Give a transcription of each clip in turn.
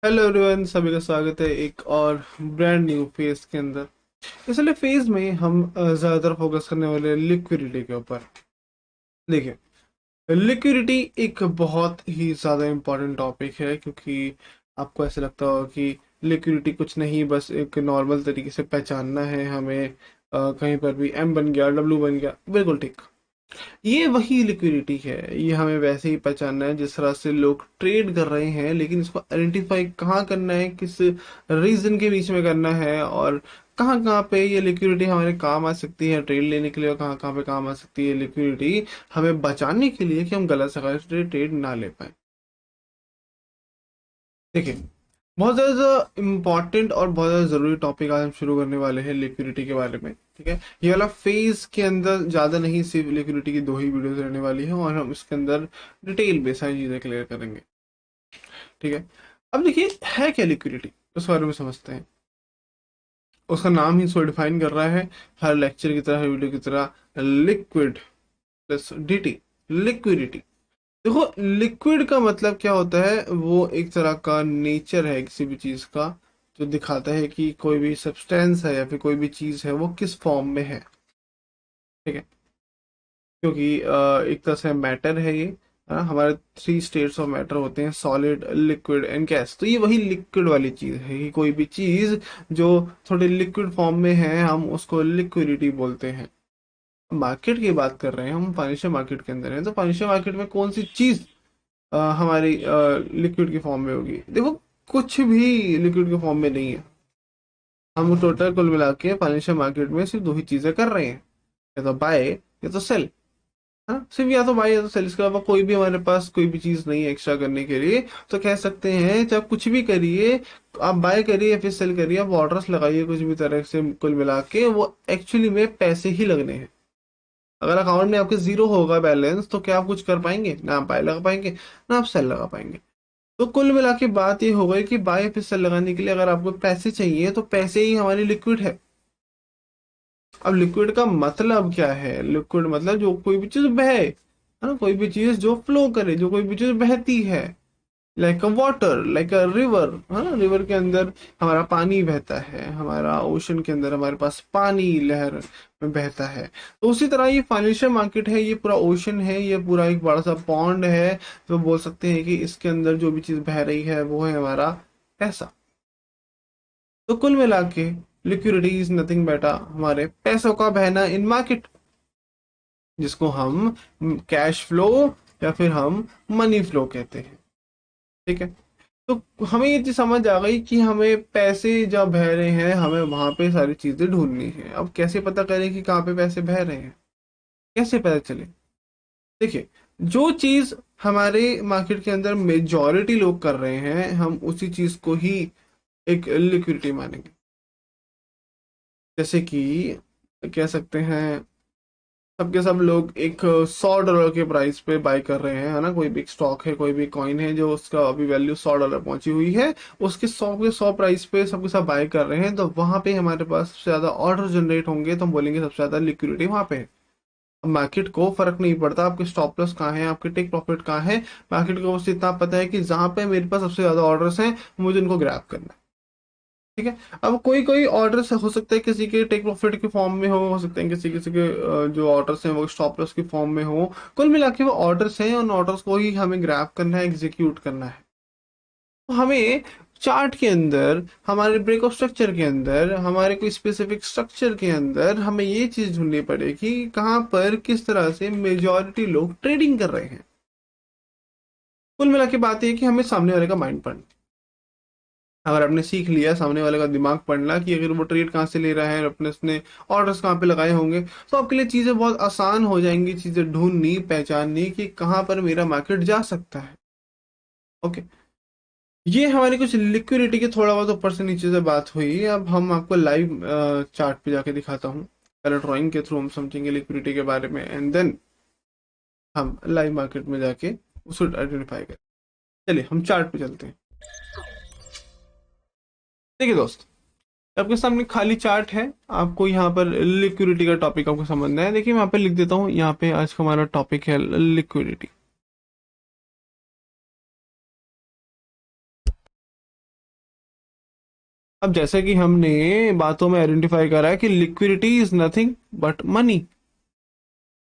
Hello everyone, सभी का स्वागत है एक और ब्रांड न्यू फेज के अंदर। इसलिए फेज में हम ज़्यादातर फोकस करने वाले हैं लिक्विडिटी के ऊपर। देखिए, लिक्विडिटी एक बहुत ही ज़्यादा इम्पोर्टेंट टॉपिक है, क्योंकि आपको ऐसा लगता होगा कि लिक्विडिटी कुछ नहीं, बस एक नॉर्मल तरीके से पहचानना है हमें। कहीं पर भी एम बन गया, डब्ल्यू बन गया, बिल्कुल ठीक। ये वही लिक्विडिटी है, ये हमें वैसे ही पहचानना है जिस तरह से लोग ट्रेड कर रहे हैं, लेकिन इसको आइडेंटिफाई कहाँ करना है, किस रीजन के बीच में करना है, और कहाँ कहाँ पे ये लिक्विडिटी हमारे काम आ सकती है ट्रेड लेने के लिए, और कहाँ कहाँ पे काम आ सकती है लिक्विडिटी हमें बचाने के लिए कि हम गलत जगह से ट्रेड ना ले पाए। देखिए, बहुत ज़्यादा इम्पोर्टेंट और बहुत ज़्यादा ज़रूरी टॉपिक आज हम शुरू करने वाले हैं लिक्विडिटी के बारे में। ठीक है, ये वाला फेज के अंदर ज़्यादा नहीं, सिर्फ लिक्विडिटी की दो ही वीडियोस रहने वाली है, और हम इसके अंदर डिटेल में सारी चीज़ें क्लियर करेंगे। ठीक है, अब देखिए है क्या लिक्विडिटी, उस बारे में समझते हैं। उसका नाम ही इसको डिफाइन कर रहा है, हर लेक्चर की तरह, हर वीडियो की तरह, लिक्विड प्लस डी, लिक्विडिटी। देखो, लिक्विड का मतलब क्या होता है, वो एक तरह का नेचर है किसी भी चीज का, जो दिखाता है कि कोई भी सब्सटेंस है या फिर कोई भी चीज है वो किस फॉर्म में है। ठीक है, क्योंकि एक तरह से मैटर है ये। हमारे थ्री स्टेट्स ऑफ मैटर होते हैं, सॉलिड, लिक्विड एंड गैस। तो ये वही लिक्विड वाली चीज है कि कोई भी चीज जो थोड़ी लिक्विड फॉर्म में है, हम उसको लिक्विडिटी बोलते हैं। मार्केट की बात कर रहे हैं हम, फाइनेंशियल मार्केट के अंदर है, तो फाइनेंशियल मार्केट में कौन सी चीज हमारी लिक्विड की फॉर्म में होगी? देखो, कुछ भी लिक्विड के फॉर्म में नहीं है। हम टोटल कुल मिला के फाइनेंशियल मार्केट में सिर्फ दो ही चीजें कर रहे हैं, या तो बाय या तो सेल। है ना, सिर्फ या तो बाय या तो सेल, इसके अलावा कोई भी हमारे पास कोई भी चीज नहीं है एक्स्ट्रा करने के लिए। तो कह सकते हैं जब कुछ भी करिए, आप बाय करिए या फिर सेल करिए, आप ऑर्डर्स लगाइए कुछ भी तरह से, कुल मिला के वो एक्चुअली में पैसे ही लगने हैं। अगर अकाउंट में आपके जीरो होगा बैलेंस, तो क्या आप कुछ कर पाएंगे? ना आप बाय लगा पाएंगे, ना आप सेल लगा पाएंगे। तो कुल मिला के बात ये हो गई कि बाय फिसल लगाने के लिए अगर आपको पैसे चाहिए, तो पैसे ही हमारी लिक्विड है। अब लिक्विड का मतलब क्या है? लिक्विड मतलब जो कोई भी चीज बहे, है ना, कोई भी चीज जो फ्लो करे, जो कोई भी चीज बहती है। Like a water, like a river, है ना, रिवर के अंदर हमारा पानी बहता है, हमारा ओशन के अंदर हमारे पास पानी लहर में बहता है। तो उसी तरह ये फाइनेंशियल मार्केट है, ये पूरा ओशन है, ये पूरा एक बड़ा सा पॉन्ड है। तो बोल सकते हैं कि इसके अंदर जो भी चीज बह रही है वो है हमारा पैसा। तो कुल मिला के लिक्विडिटी इज नथिंग बेटा हमारे पैसों का बहना इन मार्केट, जिसको हम कैश फ्लो या फिर हम मनी फ्लो कहते हैं। ठीक है, तो हमें ये चीज समझ आ गई कि हमें पैसे जब बह रहे हैं, हमें वहां पे सारी चीजें ढूंढनी है। अब कैसे पता करें कि कहाँ पे पैसे बह रहे हैं, कैसे पता चले? देखिए, जो चीज हमारे मार्केट के अंदर मेजॉरिटी लोग कर रहे हैं, हम उसी चीज को ही एक लिक्विडिटी मानेंगे। जैसे कि कह सकते हैं, सबके सब लोग एक $100 के प्राइस पे बाय कर रहे हैं, है ना, कोई भी स्टॉक है, कोई भी कॉइन है जो उसका अभी वैल्यू $100 पहुंची हुई है, उसके 100 के 100 प्राइस पे सबके सब बाय कर रहे हैं। तो वहां पे हमारे पास सबसे ज्यादा ऑर्डर जनरेट होंगे, तो हम बोलेंगे सबसे ज्यादा लिक्विडिटी वहां पे है। अब मार्केट को फर्क नहीं पड़ता आपके स्टॉप लॉस कहाँ है, आपके टेक प्रॉफिट कहाँ है। मार्केट को बस इतना पता है कि जहां पे मेरे पास सबसे ज्यादा ऑर्डर्स हैं, मुझे उनको ग्रैब करना है। ठीक है, अब कोई कोई ऑर्डर हो सकता है किसी के टेक प्रॉफिट के फॉर्म में हो सकते हैं किसी किसी के जो ऑर्डर्स हैं वो स्टॉप लॉस के फॉर्म में हो। कुल मिला के वो ऑर्डर्स हैं, उन ऑर्डर्स को ही हमें ग्रैब करना है, एग्जीक्यूट करना है। तो हमें चार्ट के अंदर, हमारे ब्रेक ऑफ स्ट्रक्चर के अंदर, हमारे कोई स्पेसिफिक स्ट्रक्चर के अंदर हमें ये चीज ढूंढनी पड़ेगी कि कहाँ पर किस तरह से मेजॉरिटी लोग ट्रेडिंग कर रहे हैं। कुल मिला के बात ये है कि हमें सामने वाले का माइंड पढ़ना। अगर आपने सीख लिया सामने वाले का दिमाग पढ़ना कि अगर वो ट्रेड कहाँ से ले रहा है, अपने उसने ऑर्डर्स कहाँ पे लगाए होंगे, तो आपके लिए चीजें बहुत आसान हो जाएंगी, चीजें ढूंढनी पहचाननी कि कहाँ पर मेरा मार्केट जा सकता है। ओके, ये हमारी कुछ लिक्विडिटी के थोड़ा बहुत ऊपर से नीचे से बात हुई। अब हम आपको लाइव चार्ट पे जाके दिखाता हूँ। पहले ड्राइंग के थ्रू हम समझेंगे लिक्विडिटी के बारे में, एंड देन हम लाइव मार्केट में जाके उसको आइडेंटिफाई करें। चलिए हम चार्ट पे चलते हैं। देखिए दोस्त, आपके सामने खाली चार्ट है, आपको यहाँ पर लिक्विडिटी का टॉपिक आपको समझना है। देखिए मैं यहाँ पे लिख देता हूँ, यहाँ पे आज का हमारा टॉपिक है लिक्विडिटी। अब जैसे कि हमने बातों में आइडेंटिफाई करा है कि liquidity is nothing but money,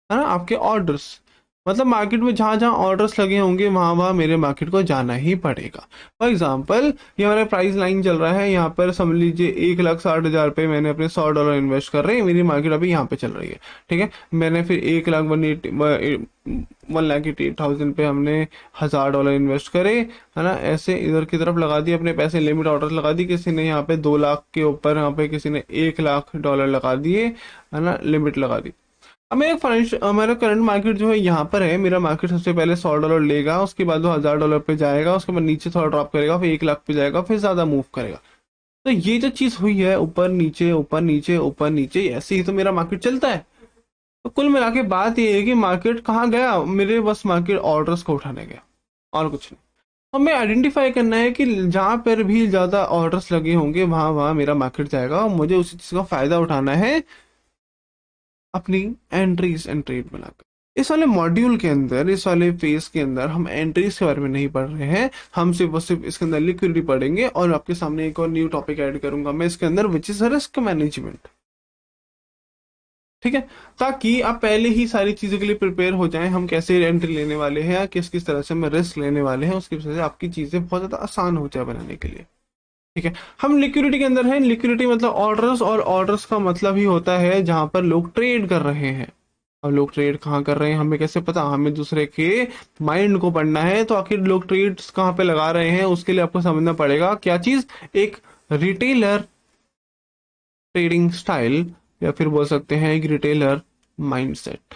है ना, आपके ऑर्डर्स। मतलब मार्केट में जहां जहां ऑर्डर्स लगे होंगे वहां वहां मेरे मार्केट को जाना ही पड़ेगा। फॉर एग्जाम्पल ये हमारा प्राइस लाइन चल रहा है, यहाँ पर समझ लीजिए 1,60,000 पे मैंने अपने $100 इन्वेस्ट कर रहे हैं, मेरी मार्केट अभी यहाँ पे चल रही है, ठीक है। मैंने फिर 1,80,000 पे हमने $1,000 इन्वेस्ट करे, है ना, ऐसे इधर की तरफ लगा दिए अपने पैसे, लिमिट ऑर्डर लगा दी, किसी ने यहाँ पे 2 लाख के ऊपर, यहाँ पे किसी ने $1,00,000 लगा दिए, है ना, लिमिट लगा दी। अब मेरा फाइनेंशियल मेरा करंट मार्केट जो है यहाँ पर है, मेरा मार्केट सबसे पहले $100 लेगा, उसके बाद वो $1,000 पे जाएगा, उसके बाद नीचे थोड़ा ड्रॉप करेगा, फिर 1 लाख पे जाएगा, फिर ज्यादा मूव करेगा। तो ये जो चीज हुई है, ऊपर नीचे ऊपर नीचे ऊपर नीचे, ऐसे ही तो मेरा मार्केट चलता है। तो कुल मिला के बात ये है कि मार्केट कहाँ गया, मेरे बस मार्केट ऑर्डर्स को उठाने गया, और कुछ नहीं। हमें आइडेंटिफाई करना है कि जहां पर भी ज्यादा ऑर्डर्स लगे होंगे वहां वहां मेरा मार्केट जाएगा, और मुझे उसी चीज का फायदा उठाना है अपनी एंट्रीज एंड ट्रेड बनाकर। इस वाले मॉड्यूल के अंदर, इस वाले फेज के अंदर हम एंट्रीज के बारे में नहीं पढ़ रहे हैं, हम सिर्फ और सिर्फ इसके अंदर लिक्विडिटी पढ़ेंगे, और आपके सामने एक और न्यू टॉपिक ऐड करूंगा मैं इसके अंदर, विच इज रिस्क मैनेजमेंट। ठीक है, ताकि आप पहले ही सारी चीजों के लिए प्रिपेयर हो जाएं, हम कैसे एंट्री लेने वाले हैं, किस किस तरह से हम रिस्क लेने वाले हैं, उसकी वजह से आपकी चीजें बहुत ज्यादा आसान हो जाए बनाने के लिए। ठीक है, हम लिक्विडिटी के अंदर हैं। लिक्विडिटी मतलब ऑर्डर्स, और ऑर्डर्स का मतलब ही होता है जहां पर लोग ट्रेड कर रहे हैं। अब लोग ट्रेड कहाँ कर रहे हैं हमें कैसे पता, हमें दूसरे के माइंड को पढ़ना है। तो आखिर लोग ट्रेड्स कहाँ पे लगा रहे हैं, उसके लिए आपको समझना पड़ेगा क्या चीज, एक रिटेलर ट्रेडिंग स्टाइल, या फिर बोल सकते हैं एक रिटेलर माइंडसेट।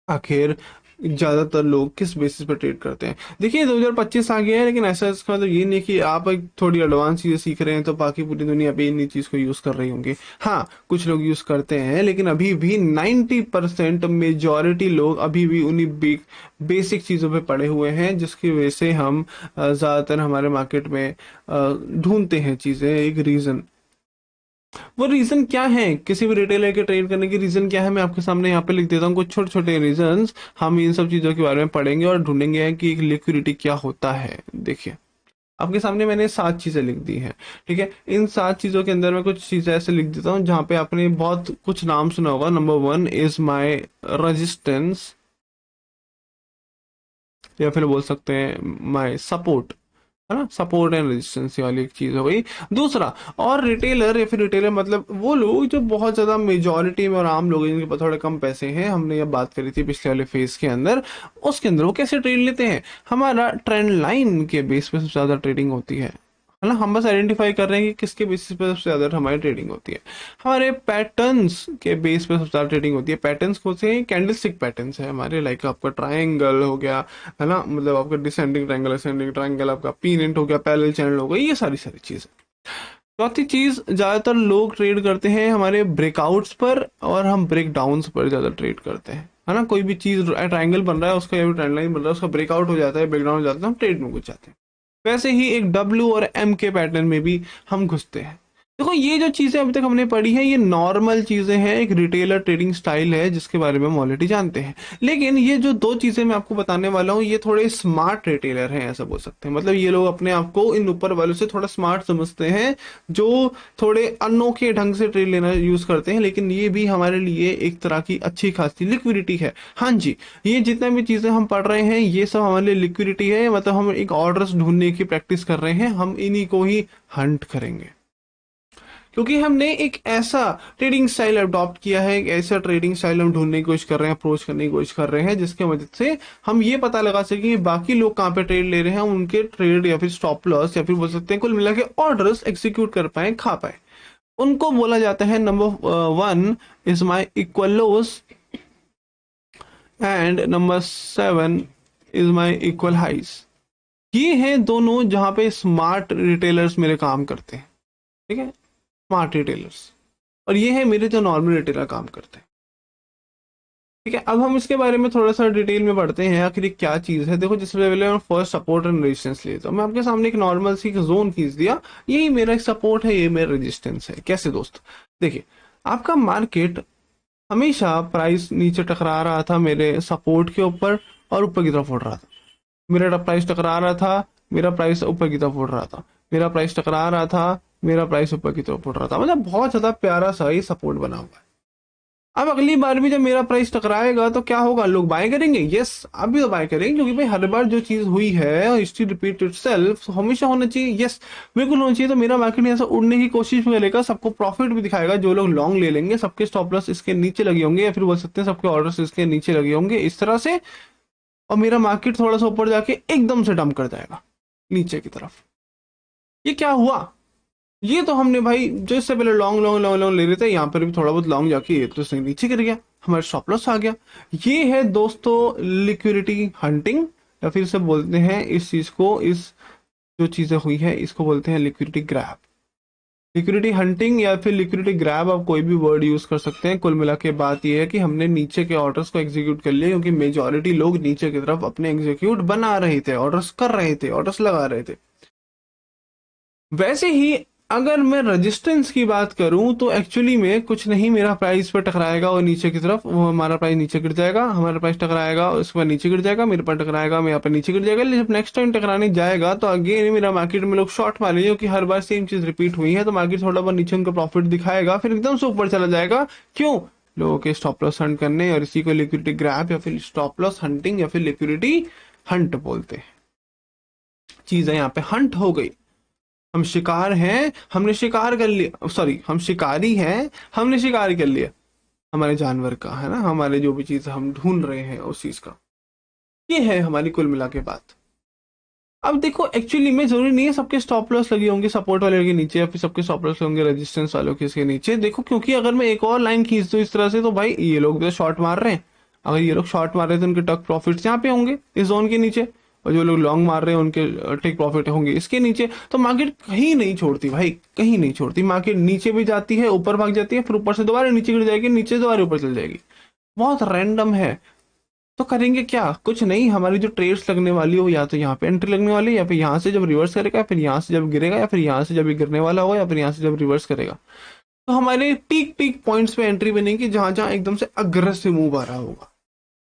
आखिर ज्यादातर लोग किस बेसिस पर ट्रेड करते हैं। देखिए 2025 आ गया है, लेकिन ऐसा इसका मतलब ये नहीं कि आप एक थोड़ी एडवांस चीजें सीख रहे हैं तो बाकी पूरी दुनिया भी इन्हीं चीज को यूज कर रही होंगी। हाँ, कुछ लोग यूज करते हैं, लेकिन अभी भी 90% मेजॉरिटी लोग अभी भी उन्हीं बेसिक चीजों पे पड़े हुए हैं, जिसकी वजह से हम ज्यादातर हमारे मार्केट में ढूंढते हैं चीजें, एक रीजन। वो रीजन क्या है, किसी भी रिटेलर के ट्रेड करने की रीजन क्या है, मैं आपके सामने यहाँ पे लिख देता हूँ कुछ छोटे छोटे रीजंस। हम इन सब चीजों के बारे में पढ़ेंगे और ढूंढेंगे कि लिक्विडिटी क्या होता है। देखिए आपके सामने मैंने 7 चीजें लिख दी हैं, ठीक है। इन 7 चीजों के अंदर मैं कुछ चीजें ऐसे लिख देता हूँ जहां पे आपने बहुत कुछ नाम सुना होगा। नंबर 1 इज माई रेजिस्टेंस, या फिर बोल सकते हैं माई सपोर्ट, है ना, सपोर्ट एंड रेजिस्टेंस वाली एक चीज हो गई। दूसरा, और रिटेलर, या फिर रिटेलर मतलब वो लोग जो बहुत ज्यादा मेजॉरिटी में और आम लोग हैं, जिनके पास थोड़े कम पैसे हैं, हमने ये बात करी थी पिछले वाले फेज के अंदर, उसके अंदर वो कैसे ट्रेड लेते हैं। हमारा ट्रेंड लाइन के बेस पे सबसे ज्यादा ट्रेडिंग होती है ना। हम बस आइडेंटिफाई कर रहे हैं कि किसके बेसिस पे सबसे ज्यादा हमारी ट्रेडिंग होती है। हमारे पैटर्न्स के बेस पे सबसे ज्यादा ट्रेडिंग होती है। पैटर्न्स कौन से हैं, कैंडलस्टिक पैटर्न्स है हमारे, लाइक आपका ट्रायंगल हो गया, है ना, मतलब आपका डिसेंडिंग ट्रायंगल, असेंडिंग ट्रायंगल, आपका पीनेंट हो गया, पैरेलल चैनल हो गया, ये सारी सारी चीजें। चौथी चीज, ज्यादातर लोग ट्रेड करते हैं हमारे ब्रेकआउट्स पर, और हम ब्रेक डाउन्स पर ज्यादा ट्रेड करते हैं, है ना। कोई भी चीज ट्रायंगल बन रहा है, उसका या ट्रेंड लाइन बन रहा है, उसका ब्रेकआउट हो जाता है, ब्रेकडाउन हो जाता है, हम ट्रेड में घुस जाते हैं। वैसे ही एक डब्ल्यू और एम के पैटर्न में भी हम घुसते हैं। देखो ये जो चीजें अभी तक हमने पढ़ी है, ये नॉर्मल चीजें हैं, एक रिटेलर ट्रेडिंग स्टाइल है जिसके बारे में हम ऑलरेडी जानते हैं। लेकिन ये जो 2 चीजें मैं आपको बताने वाला हूँ, ये थोड़े स्मार्ट रिटेलर हैं, ऐसा बोल सकते हैं। मतलब ये लोग अपने आप को इन ऊपर वालों से थोड़ा स्मार्ट समझते हैं, जो थोड़े अनोखे ढंग से ट्रेड लेना यूज करते हैं। लेकिन ये भी हमारे लिए एक तरह की अच्छी खासी लिक्विडिटी है। हाँ जी, ये जितना भी चीजें हम पढ़ रहे हैं, ये सब हमारे लिए लिक्विडिटी है। मतलब हम एक ऑर्डर्स ढूंढने की प्रैक्टिस कर रहे हैं, हम इन्हीं को ही हंट करेंगे, क्योंकि हमने एक ऐसा ट्रेडिंग स्टाइल अडॉप्ट किया है, एक ऐसा ट्रेडिंग स्टाइल हम ढूंढने की कोशिश कर रहे हैं, अप्रोच करने की कोशिश कर रहे हैं, जिसकी मदद से हम ये पता लगा सकें कि बाकी लोग कहाँ पे ट्रेड ले रहे हैं, उनके ट्रेड या फिर स्टॉप लॉस, या फिर बोल सकते हैं कुल मिला के ऑर्डर्स एग्जीक्यूट कर पाए, खा पाए। उनको बोला जाता है number 1 is my equal lows, and number 7 is my equal highs. ये हैं दोनों जहां पे स्मार्ट रिटेलर्स मेरे काम करते हैं, ठीक है, स्मार्ट रिटेलर्स। और ये है मेरे जो नॉर्मल रिटेलर काम करते हैं, ठीक है। अब हम इसके बारे में थोड़ा सा डिटेल में पढ़ते हैं, आखिर क्या चीज है। देखो जिस लेवल में फर्स्ट सपोर्ट एंड रेजिस्टेंस लिए, तो मैं आपके सामने एक नॉर्मल सी जोन खींच दिया, यही मेरा सपोर्ट है, ये मेरा रेजिस्टेंस है। कैसे दोस्त, देखिए आपका मार्केट हमेशा प्राइस नीचे टकरा रहा था मेरे सपोर्ट के ऊपर, और ऊपर की तरफ उड़ रहा था। मेरा प्राइस टकरा रहा था, मेरा प्राइस ऊपर की तरफ उड़ रहा था, मेरा प्राइस टकरा रहा था, मेरा प्राइस ऊपर की तरफ उठ रहा था, मतलब बहुत ज्यादा प्यारा सा ये सपोर्ट बना हुआ है। अब अगली बार भी जब मेरा प्राइस टकराएगा तो क्या होगा, लोग बाय करेंगे, यस अभी तो बाय करेंगे, क्योंकि भाई हर बार जो चीज हुई है हिस्ट्री रिपीट इटसेल्फ, हमेशा होना चाहिए, यस बिल्कुल होना चाहिए। तो मेरा मार्केट ऐसा उड़ने की कोशिश में करेगा, सबको प्रॉफिट भी दिखाएगा, जो लोग लॉन्ग ले लेंगे सबके स्टॉप लॉस इसके नीचे लगे होंगे, या फिर बोल सकते हैं सबके ऑर्डर्स इसके नीचे लगे होंगे इस तरह से, और मेरा मार्केट थोड़ा सा ऊपर जाके एकदम से डंप कर जाएगा नीचे की तरफ। ये क्या हुआ, ये तो हमने भाई जो इससे पहले लॉन्ग लॉन्ग लॉन्ग लॉन्ग ले रहे थे, यहाँ पर भी थोड़ा बहुत लॉन्ग जाके ये तो नीचे गिर गया, हमारे स्टॉप लॉस आ गया। ये है दोस्तों लिक्विडिटी हंटिंग, या फिर से बोलते हैं इस चीज को, इस जो चीजें हुई है इसको बोलते हैं लिक्विडिटी ग्रैब। लिक्विडिटी हंटिंग या फिर लिक्विडिटी ग्रैब, आप कोई भी वर्ड यूज कर सकते हैं। कुल मिला के बात यह है कि हमने नीचे के ऑर्डर्स को एग्जीक्यूट कर लिया, क्योंकि मेजॉरिटी लोग नीचे की तरफ अपने एग्जीक्यूट बना रहे थे, ऑर्डर्स कर रहे थे, ऑर्डर्स लगा रहे थे। वैसे ही अगर मैं रेजिस्टेंस की बात करूं तो एक्चुअली में कुछ नहीं, मेरा प्राइस पर टकराएगा और नीचे की तरफ वो हमारा प्राइस नीचे गिर जाएगा, हमारा प्राइस टकराएगा उसके बाद नीचे गिर जाएगा, मेरे पर टकराएगा मेरे पर नीचे गिर जाएगा। जब नेक्स्ट टाइम टकराने जाएगा तो अगेन मेरा मार्केट में लोग शॉर्ट मारेंगे, क्योंकि हर बार सेम चीज रिपीट हुई है, तो मार्केट थोड़ा बहुत नीचे उनका प्रॉफिट दिखाएगा, फिर एकदम से ऊपर चला जाएगा। क्यों, लोगों के स्टॉप लॉस हंट करने, और इसी को लिक्विडिटी ग्रैब या फिर स्टॉप लॉस हंटिंग या फिर लिक्विडिटी हंट बोलते हैं। चीजें यहाँ पे हंट हो गई, हम शिकार हैं, हमने शिकार कर लिया, सॉरी हम शिकारी हैं, हमने शिकार कर लिया हमारे जानवर का, है ना, हमारे जो भी चीज हम ढूंढ रहे हैं उस चीज का। ये है हमारी कुल मिला के बात। अब देखो एक्चुअली में जरूरी नहीं है सबके स्टॉप लॉस लगे होंगे सपोर्ट वाले के नीचे, या फिर सबके स्टॉप लॉस होंगे रेजिस्टेंस वालों के इसके नीचे। देखो क्योंकि अगर मैं एक और लाइन खींच दूं इस तरह से, तो भाई ये लोग तो शॉर्ट मार रहे हैं, अगर ये लोग शॉर्ट मार रहे हैं तो उनके टक प्रॉफिट्स यहाँ पे होंगे इस जोन के नीचे, और जो लोग लॉन्ग मार रहे हैं उनके टेक प्रॉफिट होंगे इसके नीचे। तो मार्केट कहीं नहीं छोड़ती भाई, कहीं नहीं छोड़ती, मार्केट नीचे भी जाती है, ऊपर भाग जाती है, फिर ऊपर से दोबारा नीचे गिर जाएगी, नीचे दोबारा ऊपर चल जाएगी, बहुत रैंडम है। तो करेंगे क्या, कुछ नहीं, हमारी जो ट्रेड्स लगने वाली हो, या तो यहाँ पे एंट्री लगने वाली है, या फिर यहाँ से जब रिवर्स करेगा, फिर यहाँ से जब गिरेगा, या फिर यहाँ से जब ये गिरने वाला होगा, या फिर यहाँ से जब रिवर्स करेगा, तो हमारे पीक पीक पॉइंट्स पे एंट्री बनेगी, जहां जहां एकदम से अग्रेसिव मूव आ रहा होगा।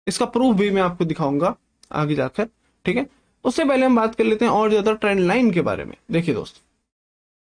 इसका प्रूफ भी मैं आपको दिखाऊंगा आगे जाकर, ठीक है। उससे पहले हम बात कर लेते हैं और ज्यादा ट्रेंड लाइन के बारे में। देखिए दोस्त,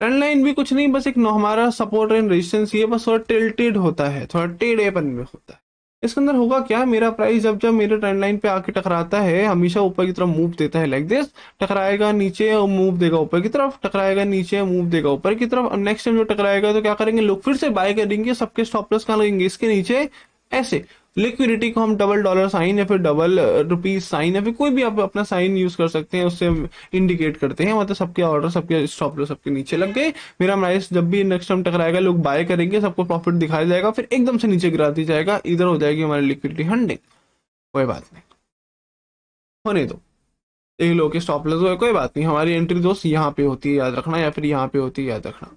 ट्रेंड लाइन भी कुछ नहीं, बस एक हमारा सपोर्ट एंड रेजिस्टेंस, ये बस थोड़ा टिल्टेड होता है, थोड़ा टेढ़ेपन में होता है। इसके अंदर होगा क्या, मेरा प्राइस जब जब मेरे ट्रेंड लाइन पे आके टकराता है हमेशा ऊपर की तरफ मूव देता है, लाइक दिस, टकराएगा नीचे और मूव देगा ऊपर की तरफ, टकराएगा नीचे मूव देगा ऊपर की तरफ, और नेक्स्ट टाइम जो टकराएगा तो क्या करेंगे लोग, फिर से बाय करेंगे, सबके स्टॉप लॉस कहाँ लगेंगे, इसके नीचे, ऐसे। लिक्विडिटी को हम डबल डॉलर साइन या फिर डबल रुपीज साइन, या फिर कोई भी आप अपना साइन यूज कर सकते हैं, उससे इंडिकेट करते हैं, मतलब सबके ऑर्डर सबके स्टॉप लॉस सबके नीचे लग गए। मेरा प्राइस जब भी नेक्स्ट टाइम टकराएगा लोग बाय करेंगे, सबको प्रॉफिट दिखाया जाएगा, फिर एकदम से नीचे गिरा दी जाएगा, इधर हो जाएगी हमारी लिक्विडिटी हंटिंग। कोई बात नहीं, होने दो, एक लोग के स्टॉप लॉस हुए, कोई बात नहीं, हमारी एंट्री दोस्त यहाँ पे होती है याद रखना, या फिर यहाँ पे होती है याद रखना,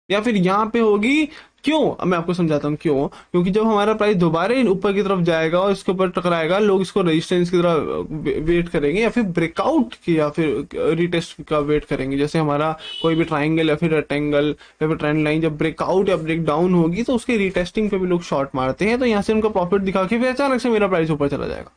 या फिर यहाँ पे होगी। क्यों, अब मैं आपको समझाता हूँ क्यों, क्योंकि जब हमारा प्राइस दोबारा ऊपर की तरफ जाएगा और इसके ऊपर टकराएगा, लोग इसको रेजिस्टेंस की तरह वेट करेंगे, या फिर ब्रेकआउट की या फिर रिटेस्ट का वेट करेंगे। जैसे हमारा कोई भी ट्राइंगल या फिर रेक्टेंगल या फिर ट्रेंड लाइन जब ब्रेकआउट या ब्रेक डाउन होगी, तो उसके रिटेस्टिंग पे भी लोग शॉर्ट मारते हैं, तो यहाँ से उनका प्रॉफिट दिखा के फिर अचानक से मेरा प्राइस ऊपर चला जाएगा।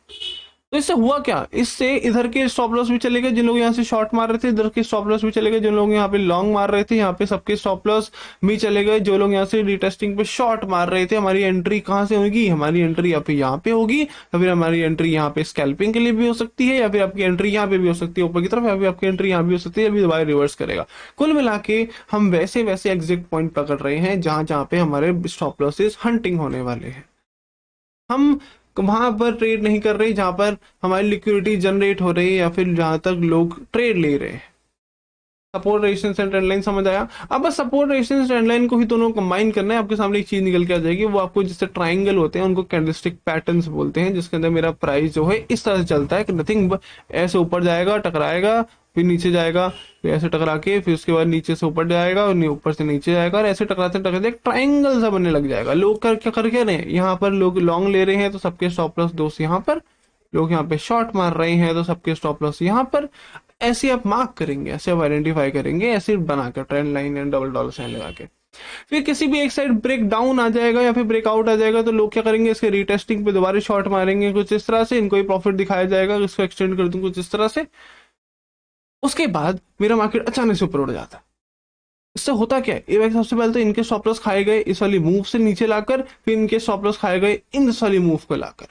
तो इससे हुआ क्या, इससे इधर के स्टॉप लॉस भी चले गए, जिन लोग यहाँ से शॉर्ट मार रहे थे, इधर के स्टॉप लॉस भी चले गए, जिन लोग यहाँ पे लॉन्ग मार रहे थे, यहाँ पे सबके स्टॉप लॉस भी चले गए। जो लोग यहाँ से रिटेस्टिंग पे शॉर्ट मार रहे थे, हमारी एंट्री कहाँ से होगी, हमारी एंट्री या फिर यहाँ पे होगी, या फिर हमारी एंट्री यहाँ पे स्कैल्पिंग के लिए भी हो सकती है, या फिर आपकी एंट्री यहाँ पे भी हो सकती है ऊपर की तरफ, या फिर आपकी एंट्री यहाँ भी हो सकती है, अभी दोबारा रिवर्स करेगा। कुल मिला के हम वैसे वैसे एग्जैक्ट पॉइंट पकड़ रहे हैं जहां जहां पे हमारे स्टॉप लॉसेस हंटिंग होने वाले हैं। हम वहां पर ट्रेड नहीं कर रहे जहां पर हमारी लिक्विडिटी जनरेट हो रही है, या फिर जहां तक लोग ट्रेड ले रहे हैं। Support resistance and trend line समझ आया। अब बस सपोर्ट रेजिस्टेंस ट्रेंड लाइन को ही दोनों कंबाइन करना है, आपके सामने एक चीज निकल के आ जाएगी, वो आपको जिससे ट्राइंगल होते हैं उनको कैंडलस्टिक पैटर्न्स बोलते हैं, जिसके अंदर मेरा प्राइस जो है इस तरह से चलता है कि नथिंग, ऐसे ऊपर जाएगा, टकराएगा, फिर नीचे जाएगा, फिर ऐसे टकरा के फिर उसके बाद नीचे से ऊपर जाएगा, और ऊपर से नीचे जाएगा, और ऐसे टकराते टकराते एक ट्राइंगल सा बनने लग जाएगा। लोग कर क्या रहे हैं, यहाँ पर लोग लॉन्ग ले रहे हैं तो सबके स्टॉप लॉस दोस्त यहाँ पर, लोग यहाँ पे शॉर्ट मार रहे हैं तो सबके स्टॉप लॉस यहाँ पर। ऐसे आप मार्क करेंगे, ऐसे आप आइडेंटिफाई करेंगे, ऐसे बनाकर trend line and double dollar sign लगा के। फिर किसी भी एक साइड ब्रेक डाउन आ जाएगा या फिर ब्रेकआउट आ जाएगा, तो लोग क्या करेंगे, इसके रीटेस्टिंग पे दोबारा शॉर्ट मारेंगे कुछ इस तरह से, इनको ही प्रॉफिट दिखाया जाएगा, इसको एक्सटेंड कर दूं कुछ इस तरह से। उसके बाद मेरा मार्केट अचानक से ऊपर उड़ जाता है, इससे होता क्या है, ये भाई सबसे पहले तो इनके स्टॉप लॉस खाए गए इस वाली मूव से नीचे लाकर, फिर इनके स्टॉप लॉस खाए गए इन वाली मूव को लाकर,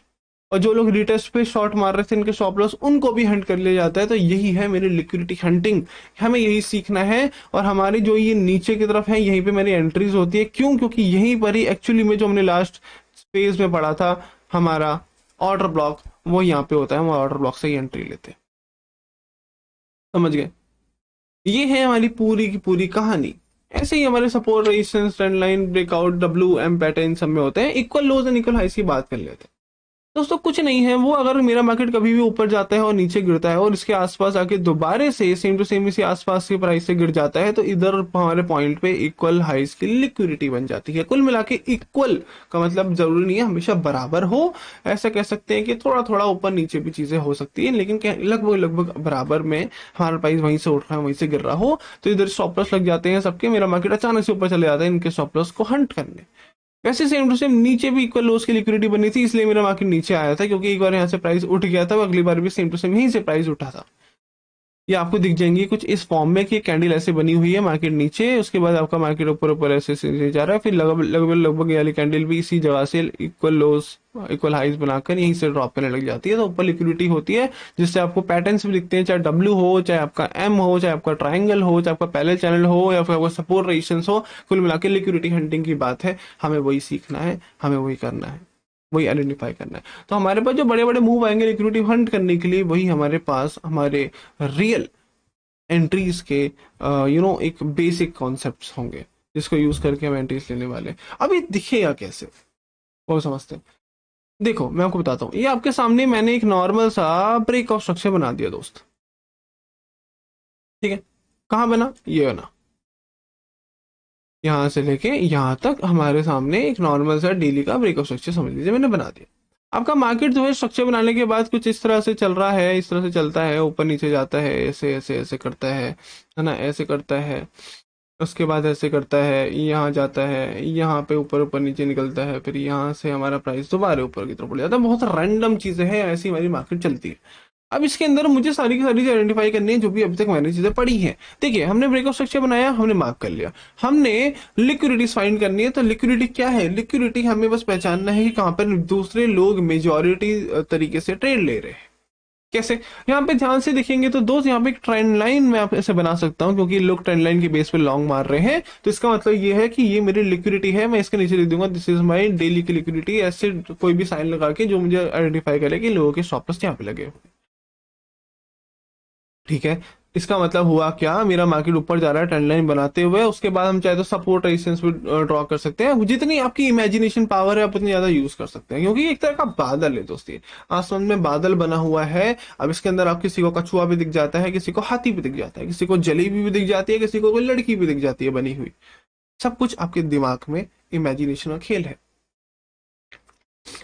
और जो लोग रिटेस्ट पे शॉर्ट मार रहे थे इनके स्टॉप लॉस उनको भी हंट कर लिया जाता है। तो यही है मेरी लिक्विडिटी हंटिंग, हमें यही सीखना है। और हमारी जो ये नीचे की तरफ है यहीं पे मेरी एंट्रीज होती है, क्यों? क्योंकि यहीं पर ही एक्चुअली में जो हमने लास्ट पेज में पढ़ा था हमारा ऑर्डर ब्लॉक, वो यहाँ पे होता है, हम ऑर्डर ब्लॉक से ही एंट्री लेते हैं। समझ गए? ये है हमारी पूरी की पूरी कहानी। ऐसे ही हमारे support, resistance, trend line, breakout, W M pattern सब में होते हैं। इक्वल लोज एंड इक्वल हाइस की बात कर लेते हैं। दोस्तों कुछ नहीं है वो, अगर मेरा मार्केट कभी भी ऊपर जाता है और नीचे गिरता है और इसके आसपास आके दोबारा से सेम टू सेम इसी आसपास के प्राइस से गिर जाता है, तो इधर हमारे पॉइंट पे इक्वल हाइस की लिक्विडिटी बन जाती है। कुल मिला के इक्वल का मतलब जरूरी नहीं है हमेशा बराबर हो, ऐसा कह सकते हैं कि थोड़ा थोड़ा ऊपर नीचे भी चीजें हो सकती है, लेकिन लगभग लगभग बराबर में हमारा प्राइस वहीं से उठ रहा है वहीं से गिर रहा हो, तो इधर स्टॉप लॉस लग जाते हैं सबके। मेरा मार्केट अचानक से ऊपर चले जाता है इनके स्टॉप लॉस को हंट करने। वैसे सेम टू सेम नीचे भी इक्वल लोस की लिक्विडिटी बनी थी, इसलिए मेरा मार्केट नीचे आया था, क्योंकि एक बार यहाँ से प्राइस उठ गया था, अगली बार भी सेम टू सेम यहीं से प्राइस उठा था। ये आपको दिख जाएंगी कुछ इस फॉर्म में कि कैंडल ऐसे बनी हुई है, मार्केट नीचे, उसके बाद आपका मार्केट ऊपर ऊपर ऐसे ऐसे जा रहा है, फिर लगभग लगभग लगभग ये वाली कैंडल भी इसी जगह से इक्वल लोस इक्वल हाइज बनाकर यहीं से ड्रॉप करने लग जाती है। तो ऊपर लिक्विडिटी होती है, जिससे आपको पैटर्न्स भी दिखते हैं, चाहे डब्ल्यू हो, चाहे आपका एम हो, चाहे आपका ट्राइंगल हो, चाहे आपका पैरेलल चैनल हो, या फिर आपका सपोर्ट रेजिस्टेंस हो। कुल मिला के लिक्विडिटी हंटिंग की बात है, हमें वही सीखना है, हमें वही करना है, वही आइडेंटिफाई करना है। तो हमारे पास जो बड़े बड़े मूव आएंगे लिक्विडिटी हंट करने के लिए, वही हमारे पास हमारे रियल एंट्रीज के एक बेसिक कॉन्सेप्ट्स होंगे, जिसको यूज करके हम एंट्रीज लेने वाले हैं। अब ये दिखेगा कैसे वो समझते हैं। देखो मैं आपको बताता हूँ, ये आपके सामने मैंने एक नॉर्मल सा ब्रेक ऑफ स्ट्रक्चर बना दिया दोस्त, ठीक है? कहाँ बना? ये बना, यहां से लेके यहां तक हमारे सामने एक नॉर्मल सा डेली का ब्रेक ऑफ स्ट्रक्चर समझ लीजिए मैंने बना दिया। आपका मार्केट जो है स्ट्रक्चर बनाने के बाद कुछ इस तरह से चल रहा है, इस तरह से चलता है, ऊपर नीचे जाता है, ऐसे ऐसे ऐसे करता है ना, ऐसे करता है, उसके बाद ऐसे करता है, यहाँ जाता है, यहाँ पे ऊपर ऊपर नीचे निकलता है, फिर यहाँ से हमारा प्राइस दोबारा ऊपर की तरफ बढ़ जाता है। बहुत रैंडम चीजें हैं, ऐसी हमारी मार्केट चलती है। अब इसके अंदर मुझे सारी की सारी चीजें आइडेंटिफाई करनी है जो भी अभी तक मैंने चीजें पढ़ी हैं। देखिए हमने ब्रेकआउट स्ट्रक्चर बनाया, हमने मार्क कर लिया, हमने लिक्विडिटी फाइंड करनी है। तो लिक्विडिटी क्या है? लिक्विडिटी हमें बस पहचानना है कि कहां पर दूसरे लोग मेजोरिटी तरीके से ट्रेड ले रहे हैं। कैसे? यहाँ पे ध्यान से देखेंगे तो दोस्त यहाँ पे एक ट्रेंड लाइन मैं आप ऐसे बना सकता हूँ, क्योंकि लोग ट्रेंड लाइन के बेस पे लॉन्ग मार रहे हैं। तो इसका मतलब ये है कि ये मेरी लिक्विडिटी है, मैं इसके नीचे लिख दूंगा दिस इज माई डेली की लिक्विडिटी, ऐसे कोई भी साइन लगा के जो मुझे आइडेंटिफाई करे कि लोगों के स्टॉप लॉस यहाँ पे लगे हुए। ठीक है, इसका मतलब हुआ क्या? मेरा मार्केट ऊपर जा रहा है ट्रेंड लाइन बनाते हुए, उसके बाद हम चाहे तो सपोर्ट रेजिस्टेंस भी ड्रॉ कर सकते हैं। जितनी आपकी इमेजिनेशन पावर है आप उतनी ज्यादा यूज कर सकते हैं, क्योंकि एक तरह का बादल है दोस्ती, आसमान में बादल बना हुआ है। अब इसके अंदर आप किसी को कछुआ भी दिख जाता है, किसी को हाथी भी दिख जाता है, किसी को जलेबी भी दिख जाती है, किसी को कोई लड़की भी दिख जाती है बनी हुई। सब कुछ आपके दिमाग में इमेजिनेशन का खेल है।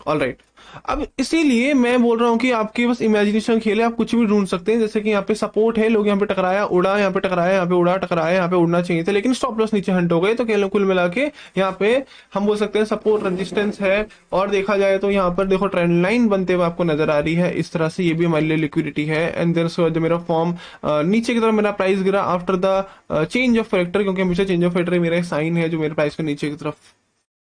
ऑल राइट, अब इसीलिए मैं बोल रहा हूँ कि आपके बस इमेजिनेशन खेल है, आप कुछ भी ढूंढ सकते हैं। जैसे कि यहाँ पे सपोर्ट है, लोग यहाँ पे टकराया उड़ा, यहाँ पे टकराया, यहाँ पे उड़ा टकराया, यहाँ पे उड़ना चाहिए था, लेकिन स्टॉप लॉस नीचे हंट हो गए। तो कुल मिला के यहाँ पे हम बोल सकते हैं सपोर्ट रेजिस्टेंस है। और देखा जाए तो यहाँ पर देखो ट्रेंड लाइन बनते हुए आपको नजर आ रही है इस तरह से, ये भी हमारे लिए लिक्विडिटी है। एंड देयर जो मेरा फॉर्म नीचे की तरफ मेरा प्राइस गिरा after the change of factor, क्योंकि हमेशा चेंज ऑफ फैक्टर मेरा एक साइन है जो मेरे प्राइस को नीचे की तरफ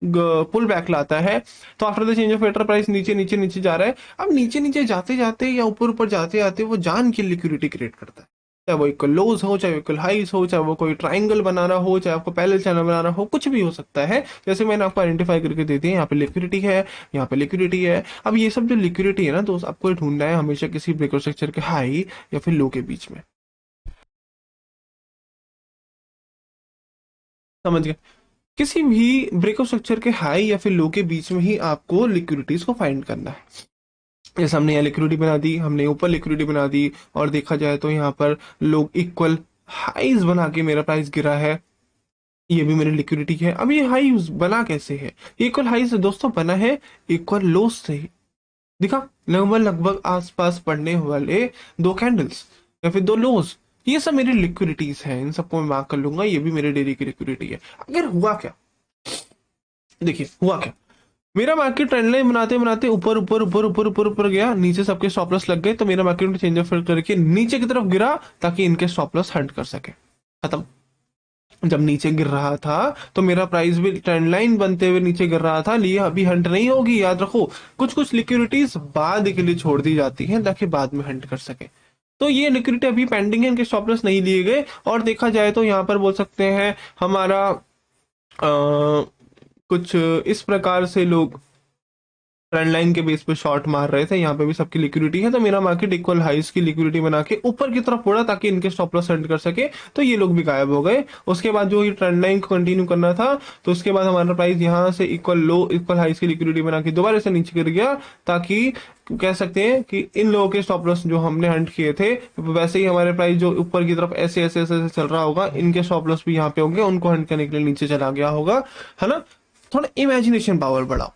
पुल बैक लाता है। तो आफ्टर द चेंज ऑफ एटर प्राइस नीचे नीचे नीचे जा रहा है। अब नीचे नीचे जाते जाते या ऊपर ऊपर जाते जाते वो जान की लिक्विडिटी क्रिएट करता है, चाहे वो इक्वल लोज हो, चाहे इक्वल हाइज हो, चाहे वो कोई ट्राइंगल बना रहा हो, चाहे आपको पैरेलल चैनल बना रहा हो, कुछ भी हो सकता है। जैसे मैंने आपको आइडेंटिफाई करके दे दिया, यहाँ पे लिक्विडिटी है, यहाँ पे लिक्विडिटी है। अब ये सब जो लिक्विडिटी है ना दोस्त, आपको ढूंढना है हमेशा किसी ब्रेकआउट स्ट्रक्चर के हाई या फिर लो के बीच में। समझ गए? किसी भी ब्रेकआउट स्ट्रक्चर के हाई या फिर लो के बीच में ही आपको लिक्विडिटीज को फाइंड करना है। जैसे हमने यहाँ लिक्विडिटी बना दी, हमने ऊपर लिक्विडिटी बना दी, और देखा जाए तो यहाँ पर लोग इक्वल हाइज बना के मेरा प्राइस गिरा है, ये भी मेरी लिक्विडिटी है। अब ये हाइज बना कैसे है? इक्वल हाइज दोस्तों बना है इक्वल लोस से ही। दिखा, लगभग लगभग आसपास पड़ने वाले दो कैंडल्स या फिर दो लोज, ये सब मेरी लिक्विडिटीज हैं, इन सबको मैं मार्क कर लूंगा, ये भी मेरे डेली की लिक्विडिटी है। अगर हुआ क्या, देखिए हुआ क्या, मेरा मार्केट ट्रेंड लाइन बनाते बनाते ऊपर ऊपर ऊपर ऊपर ऊपर ऊपर गया, नीचे सबके स्टॉप लॉस लग गए, तो मेरा मार्केट चेंज ऑफ करके नीचे की तरफ गिरा ताकि इनके स्टॉप लॉस हंट कर सके। खत्म। जब नीचे गिर रहा था तो मेरा प्राइस भी ट्रेंड लाइन बनते हुए नीचे गिर रहा था, लिए अभी हंट नहीं होगी, याद रखो। कुछ कुछ लिक्विडिटीज बाद के लिए छोड़ दी जाती हैं ताकि बाद में हंट कर सके। तो ये लिक्विडिटी अभी पेंडिंग है, इनके स्टॉप लॉस नहीं लिए गए। और देखा जाए तो यहाँ पर बोल सकते हैं हमारा कुछ इस प्रकार से लोग ट्रेंड लाइन के बेस पे शॉर्ट मार रहे थे। यहाँ पे भी सबकी लिक्विडिटी है, तो मेरा मार्केट इक्वल हाइस की लिक्विडिटी बना के ऊपर की तरफ उड़ा ताकि इनके स्टॉप लॉस सेंड कर सके। तो ये लोग भी गायब हो गए। उसके बाद जो ये ट्रेंड लाइन को कंटिन्यू करना था, तो उसके बाद हमारा प्राइस यहाँ से इक्वल लो इक्वल हाइस की लिक्विडिटी बना के दोबारा से नीचे गिर गया, ताकि कह सकते हैं कि इन लोगों के स्टॉप लॉस जो हमने हंट किए थे, वैसे ही हमारे प्राइस जो ऊपर की तरफ ऐसे ऐसे ऐसे चल रहा होगा, इनके स्टॉप लॉस भी यहाँ पे होंगे, उनको हंट करने के लिए नीचे चला गया होगा, है ना। थोड़ा इमेजिनेशन पावर बढ़ाओ।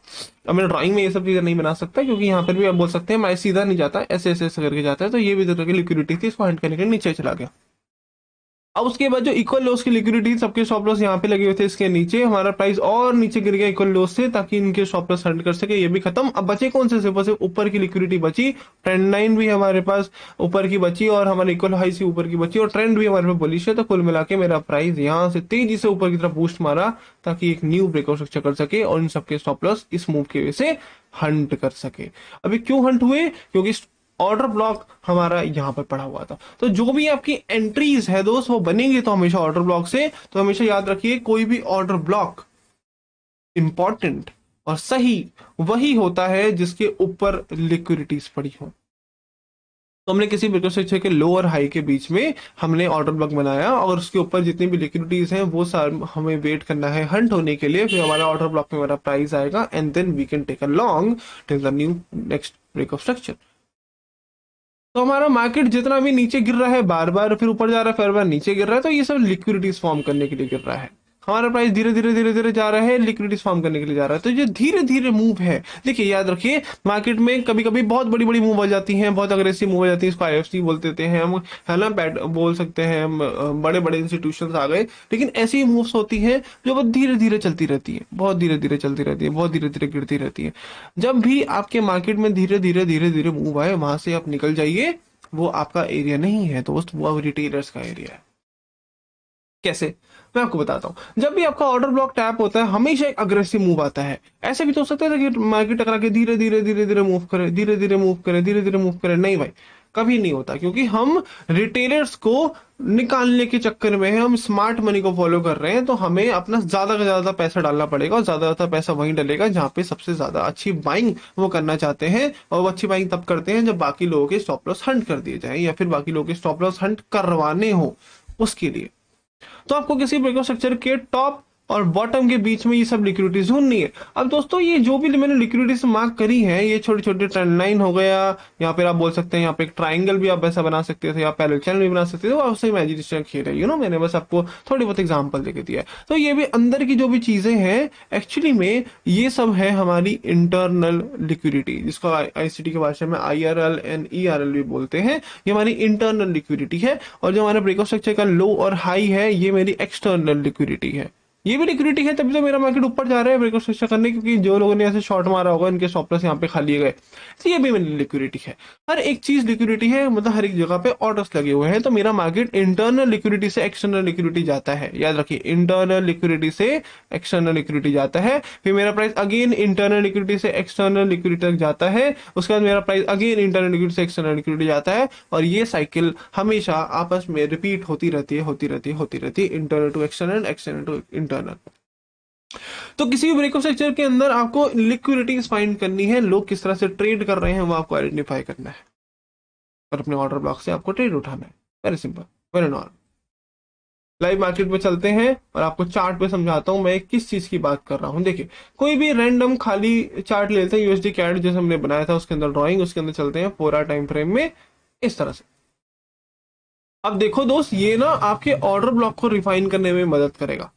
अब मैं ड्राइंग में ये सब चीजें नहीं बना सकता, क्योंकि यहाँ पर भी आप बोल सकते हैं मैं सीधा नहीं जाता, ऐसे ऐसे ऐसे करके जाता है। तो ये भी तरह की लिक्विडिटी थी, इसको हंट करने के लिए नीचे चला गया। अब उसके बाद जो इक्वल लॉस की लिक्विडिटी, सबके स्टॉप लॉस यहाँ पे लगे हुए थे, इसके नीचे हमारा प्राइस और नीचे गिर गया इक्वल लॉस से, ताकि इनके स्टॉप लॉस हंट कर सके। ये भी खत्म। अब बचे कौन से? सिर्फ ऊपर की लिक्विडिटी बची। ट्रेंड लाइन भी हमारे पास ऊपर की बची और हमारे इक्वल हाई से ऊपर की बची, और ट्रेंड भी हमारे पास बुलिश है। तो कुल मिला के मेरा प्राइस यहाँ से तेजी से ऊपर की तरफ बूस्ट मारा, ताकि एक न्यू ब्रेकआउट स्ट्रक्चर कर सके और इन सबके स्टॉप लॉस इस मूव की वजह से हंट कर सके। अभी क्यों हंट हुए? क्योंकि ऑर्डर ब्लॉक हमारा यहां पर पड़ा हुआ था। तो जो भी आपकी एंट्रीज है दोस्त, वो बनेंगे तो हमेशा ऑर्डर ब्लॉक से। तो हमेशा याद रखिए, कोई भी ऑर्डर ब्लॉक इंपॉर्टेंट और सही वही होता है जिसके ऊपर लिक्विडिटीज पड़ी हो। तो हमने किसी ब्रेकआउट स्ट्रक्चर के लो और हाई के बीच में हमने ऑर्डर ब्लॉक बनाया, और उसके ऊपर जितनी भी लिक्विडिटीज हैं वो हमें वेट करना है हंट होने के लिए। फिर हमारा ऑर्डर ब्लॉक में हमारा प्राइस आएगा, and then we can take a long till the new next breakout structure. तो हमारा मार्केट जितना भी नीचे गिर रहा है, बार बार फिर ऊपर जा रहा है, फिर बार नीचे गिर रहा है, तो ये सब लिक्विडिटीज फॉर्म करने के लिए गिर रहा है। हमारा प्राइस धीरे धीरे धीरे धीरे जा रहा है, लिक्विडिटीज फॉर्म करने के लिए जा रहा है। तो ये धीरे धीरे मूव है। देखिए याद रखिए, मार्केट में कभी कभी बहुत बड़ी बड़ी मूव आ जाती हैं, बहुत अग्रेसिव मूव आ जाती है, इसको IFC बोल देते हैं हम, है ना, बैट बोल सकते हैं हम, बड़े बड़े इंस्टीट्यूशन आ गए। लेकिन ऐसी मूव्स होती हैं जो बहुत धीरे धीरे चलती रहती है, बहुत धीरे धीरे चलती रहती है, बहुत धीरे धीरे गिरती रहती है। जब भी आपके मार्केट में धीरे धीरे धीरे धीरे मूव आए, वहां से आप निकल जाइए। वो आपका एरिया नहीं है दोस्त, वो रिटेलर्स का एरिया है। कैसे? मैं आपको बताता हूं। जब भी आपका ऑर्डर ब्लॉक टैप होता है, हमेशा एक अग्रेसिव मूव आता है। ऐसे भी तो हो सकता है कि मार्केट टकरा के धीरे धीरे धीरे धीरे मूव करे, धीरे धीरे मूव करे, धीरे धीरे मूव करे। नहीं भाई, कभी नहीं होता, क्योंकि हम रिटेलर्स को निकालने के चक्कर में हम स्मार्ट मनी को फॉलो कर रहे हैं। तो हमें अपना ज्यादा से ज्यादा पैसा डालना पड़ेगा, और ज्यादा पैसा वहीं डलेगा जहां पे सबसे ज्यादा अच्छी बाइंग वो करना चाहते हैं। और वो अच्छी बाइंग तब करते हैं जब बाकी लोगों के स्टॉप लॉस हंट कर दिए जाए, या फिर बाकी लोगों के स्टॉप लॉस हंट करवाने हो उसके लिए। तो आपको किसी ब्रेकआउट स्ट्रक्चर के टॉप और बॉटम के बीच में ये सब लिक्विडिटीज ढूंढनी है। अब दोस्तों, ये जो भी मैंने लिक्विडिटीज मार्क करी है, ये छोटे छोटे ट्रेंड लाइन हो गया, यहाँ पे आप बोल सकते हैं यहाँ पे एक ट्राइंगल भी आप ऐसा बना सकते थे, आप पैरेलल चैनल भी बना सकते थे। वो आपसे इमेजिनेशन खेल है, मैंने बस आपको थोड़ी बहुत एग्जांपल देके दिया है। तो ये भी अंदर की जो भी चीजें हैं, एक्चुअली में ये सब है हमारी इंटरनल लिक्विडिटी, जिसको ICT की भाषा में IRL एंड ERL भी बोलते हैं। ये हमारी इंटरनल लिक्विडिटी है। और जो हमारा ब्रेकआउट स्ट्रक्चर का लो और हाई है, ये मेरी एक्सटर्नल लिक्विडिटी है। ये भी लिक्विडिटी है, तभी तो मेरा मार्केट ऊपर जा रहा है ब्रेकआउट स्ट्रक्चर करने, क्योंकि जो लोगों ने ऐसे शॉर्ट मारा होगा, इनके स्टॉप लॉस यहाँ पे खाली गए। तो ये भी मेरी लिक्विडिटी है। हर एक चीज लिक्विडिटी है, मतलब हर एक जगह पे ऑर्डर्स लगे हुए हैं। तो मेरा मार्केट इंटरनल लिक्विडिटी से एक्सटर्नल लिक्विडिटी जाता है। याद रखिए, इंटरनल लिक्विडिटी से एक्सटर्नल लिक्विडिटी जाता है। फिर मेरा प्राइस अगेन इंटरनल लिक्विडिटी से एक्सटर्नल लिक्विडिटी तक जाता है। उसके बाद मेरा प्राइस अगेन इंटरनल लिक्विडिटी से एक्सटर्नल लिक्विडिटी जाता है। और ये साइकिल हमेशा आपस में रिपीट होती रहती है, होती रहती है, होती रहती है, internal to external, external to internal. तो किसी भी ब्रेकआउट स्ट्रक्चर के अंदर आपको लिक्विडिटीज फाइंड करनी है, लोग किस तरह से ट्रेड कर रहे हैं वो आपको आइडेंटिफाई करना है, और अपने ऑर्डर ब्लॉक से आपको ट्रेड उठाना है। Very simple, very normal. Live market में चलते हैं और आपको चार्ट पे समझाता हूं मैं किस चीज की बात कर रहा हूं। देखिए, कोई भी रैंडम खाली चार्ट लेते हैं, USD कैड जैसे हमने बनाया था, उसके अंदर ड्रॉइंग, उसके अंदर चलते हैं 4 आवर टाइम फ्रेम में इस तरह से। अब देखो दोस्त, ये ना आपके ऑर्डर ब्लॉक को रिफाइन करने में मदद करेगा,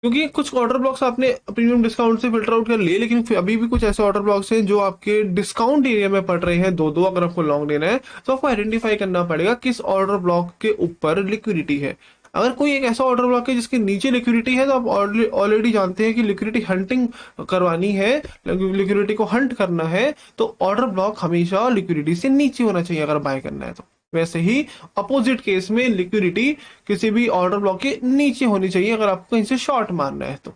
क्योंकि कुछ ऑर्डर ब्लॉक्स आपने प्रीमियम डिस्काउंट से फिल्टर आउट कर लिए, लेकिन फिर अभी भी कुछ ऐसे ऑर्डर ब्लॉक्स हैं जो आपके डिस्काउंट एरिया में पड़ रहे हैं, दो अगर आपको लॉन्ग लेना है तो आपको आइडेंटिफाई करना पड़ेगा किस ऑर्डर ब्लॉक के ऊपर लिक्विडिटी है। अगर कोई एक ऐसा ऑर्डर ब्लॉक है जिसके नीचे लिक्विडिटी है, तो आप ऑलरेडी जानते हैं कि लिक्विडिटी हंटिंग करवानी है, लिक्विडिटी को हंट करना है, तो ऑर्डर ब्लॉक हमेशा लिक्विडिटी से नीचे होना चाहिए अगर बाय करना है तो। वैसे ही अपोजिट केस में लिक्विडिटी किसी भी ऑर्डर ब्लॉक के नीचे होनी चाहिए अगर आपको कहीं से शॉर्ट मारना है तो।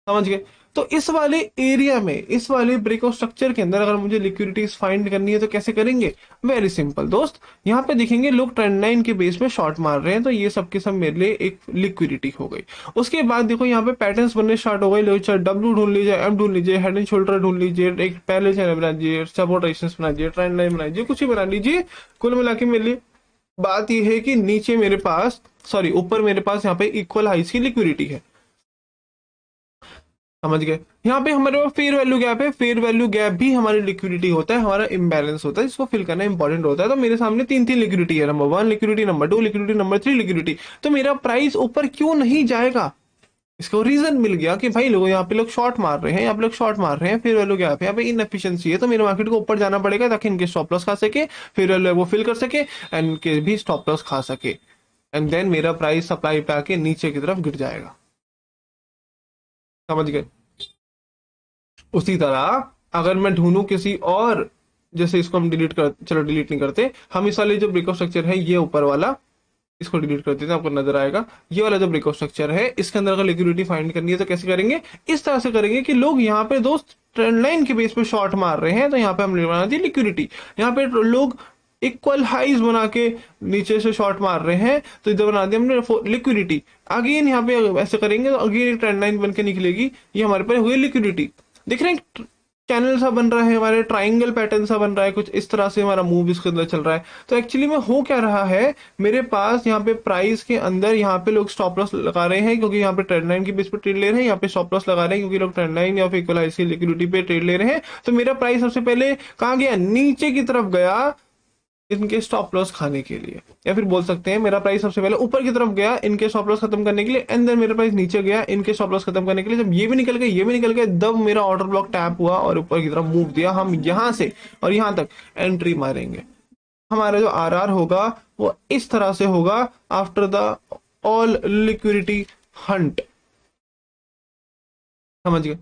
समझ गए? तो इस वाले एरिया में, इस वाले ब्रेकआउट स्ट्रक्चर के अंदर अगर मुझे लिक्विडिटीज फाइंड करनी है तो कैसे करेंगे? वेरी सिंपल दोस्त, यहाँ पे देखेंगे लोग ट्रेंड लाइन के बेस में शॉर्ट मार रहे हैं, तो ये सब के सब मेरे लिए एक लिक्विडिटी हो गई। उसके बाद देखो यहाँ पे पैटर्न्स बनने स्टार्ट हो गए, लोग चाहे डब्ल्यू ढूंढ लीजिए, एम ढूंढ लीजिए, हेड एंड शोल्डर ढूंढ लीजिए, एक पहले चैनल बना लीजिए, सपोर्ट रेजिस्टेंस बना लीजिए, ट्रेंड लाइन बना लीजिए, कुछ ही बना लीजिए। कुल मिला के मेरे लिए बात यह है कि नीचे मेरे पास, सॉरी ऊपर मेरे पास यहाँ पे इक्वल हाइस की लिक्विडिटी है। समझ गए? यहाँ पे हमारे पास फेयर वैल्यू गैप है, फेयर वैल्यू गैप भी हमारी लिक्विडिटी होता है, हमारा इंबैलेंस होता है, इसको फिल करना इंपॉर्टेंट होता है। तो मेरे सामने तीन तीन लिक्विडिटी है, number 1 liquidity, number 2 liquidity, number 3 liquidity. तो मेरा प्राइस ऊपर क्यों नहीं जाएगा? इसको रीजन मिल गया कि भाई लोग यहाँ पे लोग शॉर्ट मार रहे हैं, यहाँ पे लोग शॉर्ट मार रहे हैं, फिर वैल्यू गैप है, यहाँ पे इनएफिशिएंसी है, तो मेरे मार्केट को ऊपर जाना पड़ेगा ताकि इनके स्टॉप लॉस खा सके, फिर वैल्यू वो फिल कर सके एंड इनके भी स्टॉप लॉस खा सके, एंड देन मेरा प्राइस सप्लाई पे आके नीचे की तरफ गिर जाएगा। समझ गए? उसी तरह अगर मैं ढूंढूं किसी और, जैसे इसको हम डिलीट कर, चलो डिलीट नहीं करते, हम इस वाले जो ब्रेकआउट स्ट्रक्चर है ये ऊपर वाला, इसको डिलीट कर देते हैं, आपको नजर आएगा ये वाला जो ब्रेकआउट स्ट्रक्चर है, इसके अंदर अगर लिक्विडिटी फाइंड करनी है तो कैसे करेंगे? इस तरह से करेंगे कि लोग यहाँ पे दोस्त ट्रेंड लाइन के बेस पे शॉर्ट मार रहे हैं, तो यहाँ पे हम बना दी लिक्विडिटी, यहाँ पे लोग इक्वल हाइज बना के नीचे से शॉर्ट मार रहे हैं, तो इधर बना दिया हमने लिक्विडिटी। अगेन यहाँ पे ऐसे करेंगे तो अगेन एक ट्रेंड लाइन बन के निकलेगी, ये हमारे पास हुई लिक्विडिटी। देख रहे हैं चैनल सा बन रहा है, हमारे ट्राइंगल पैटर्न सा बन रहा है, कुछ इस तरह से हमारा मूव इसके अंदर चल रहा है। तो एक्चुअली में हो क्या रहा है, मेरे पास यहाँ पे प्राइस के अंदर यहाँ पे लोग स्टॉप लॉस लगा रहे हैं क्योंकि यहाँ पे ट्रेंड लाइन की बेस पे ट्रेड ले रहे हैं, यहाँ पे स्टॉप लॉस लगा रहे हैं क्योंकि लोग ट्रेंड लाइन या फिर इक्वलाइज की लिक्विडिटी पे ट्रेड ले रहे हैं। तो मेरा प्राइस सबसे पहले कहाँ गया? नीचे की तरफ गया इनके स्टॉप लॉस खाने के लिए, या फिर बोल सकते हैं मेरा प्राइस सबसे पहले ऊपर की तरफ गया इनके स्टॉप लॉस खत्म करने के लिए, एंड देन मेरा प्राइस नीचे गया इनके स्टॉप लॉस खत्म करने के लिए। जब ये भी निकल गए, ये भी निकल गए, तब मेरा ऑर्डर ब्लॉक टैप हुआ और ऊपर की तरफ मूव दिया। हम यहां से और यहां तक एंट्री मारेंगे, हमारा जो आरआर होगा वो इस तरह से होगा, after the all liquidity Hunt. समझ गए?